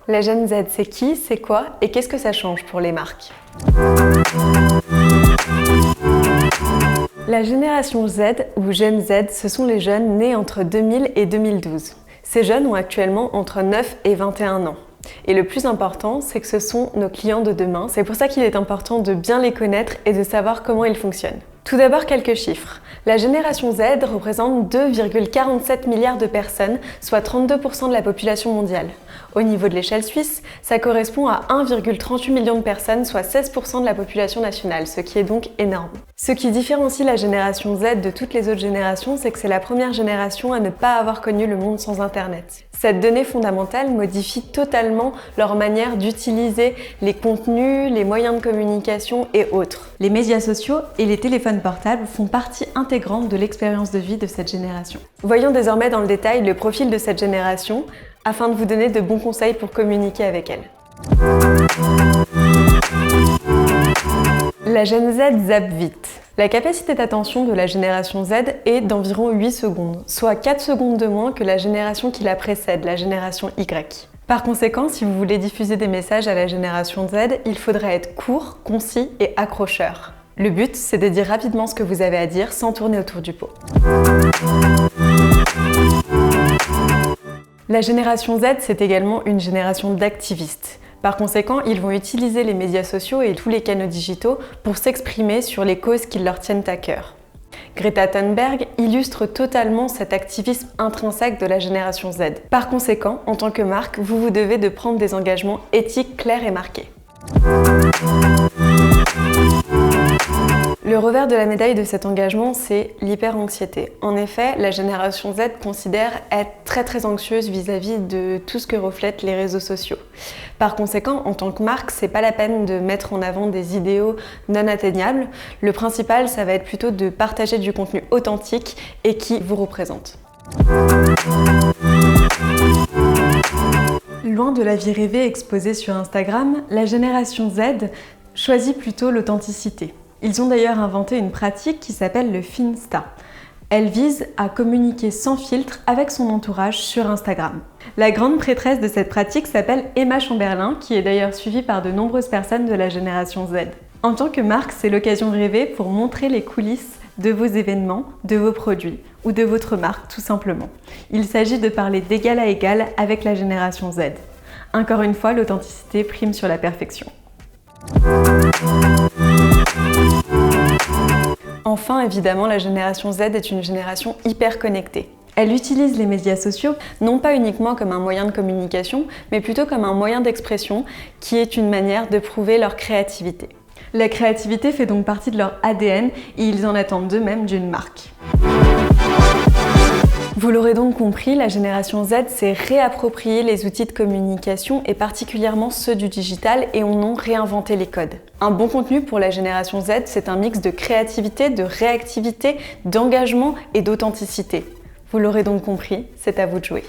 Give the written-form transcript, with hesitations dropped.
La Gen Z, c'est qui, c'est quoi et qu'est-ce que ça change pour les marques? La génération Z ou Gen Z, ce sont les jeunes nés entre 2000 et 2012. Ces jeunes ont actuellement entre 9 et 21 ans. Et le plus important, c'est que ce sont nos clients de demain. C'est pour ça qu'il est important de bien les connaître et de savoir comment ils fonctionnent. Tout d'abord, quelques chiffres. La génération Z représente 2,47 milliards de personnes, soit 32% de la population mondiale. Au niveau de l'échelle suisse, ça correspond à 1,38 million de personnes, soit 16% de la population nationale, ce qui est donc énorme. Ce qui différencie la génération Z de toutes les autres générations, c'est que c'est la première génération à ne pas avoir connu le monde sans Internet. Cette donnée fondamentale modifie totalement leur manière d'utiliser les contenus, les moyens de communication et autres. Les médias sociaux et les téléphones portables font partie intégrante de l'expérience de vie de cette génération. Voyons désormais dans le détail le profil de cette génération afin de vous donner de bons conseils pour communiquer avec elle. La Gen Z zappe vite. La capacité d'attention de la génération Z est d'environ 8 secondes, soit 4 secondes de moins que la génération qui la précède, la génération Y. Par conséquent, si vous voulez diffuser des messages à la génération Z, il faudra être court, concis et accrocheur. Le but, c'est de dire rapidement ce que vous avez à dire sans tourner autour du pot. La génération Z, c'est également une génération d'activistes. Par conséquent, ils vont utiliser les médias sociaux et tous les canaux digitaux pour s'exprimer sur les causes qui leur tiennent à cœur. Greta Thunberg illustre totalement cet activisme intrinsèque de la génération Z. Par conséquent, en tant que marque, vous devez de prendre des engagements éthiques clairs et marqués. Le revers de la médaille de cet engagement, c'est l'hyper-anxiété. En effet, la génération Z considère être très anxieuse vis-à-vis de tout ce que reflètent les réseaux sociaux. Par conséquent, en tant que marque, c'est pas la peine de mettre en avant des idéaux non atteignables. Le principal, ça va être plutôt de partager du contenu authentique et qui vous représente. Loin de la vie rêvée exposée sur Instagram, la génération Z choisit plutôt l'authenticité. Ils ont d'ailleurs inventé une pratique qui s'appelle le Finsta. Elle vise à communiquer sans filtre avec son entourage sur Instagram. La grande prêtresse de cette pratique s'appelle Emma Chamberlain, qui est d'ailleurs suivie par de nombreuses personnes de la génération Z. En tant que marque, c'est l'occasion rêvée pour montrer les coulisses de vos événements, de vos produits ou de votre marque tout simplement. Il s'agit de parler d'égal à égal avec la génération Z. Encore une fois, l'authenticité prime sur la perfection. Enfin, évidemment, la génération Z est une génération hyper connectée. Elle utilise les médias sociaux non pas uniquement comme un moyen de communication, mais plutôt comme un moyen d'expression qui est une manière de prouver leur créativité. La créativité fait donc partie de leur ADN et ils en attendent d'eux-mêmes d'une marque. Vous l'aurez donc compris, la génération Z s'est réappropriée les outils de communication et particulièrement ceux du digital et en ont réinventé les codes. Un bon contenu pour la génération Z, c'est un mix de créativité, de réactivité, d'engagement et d'authenticité. Vous l'aurez donc compris, c'est à vous de jouer.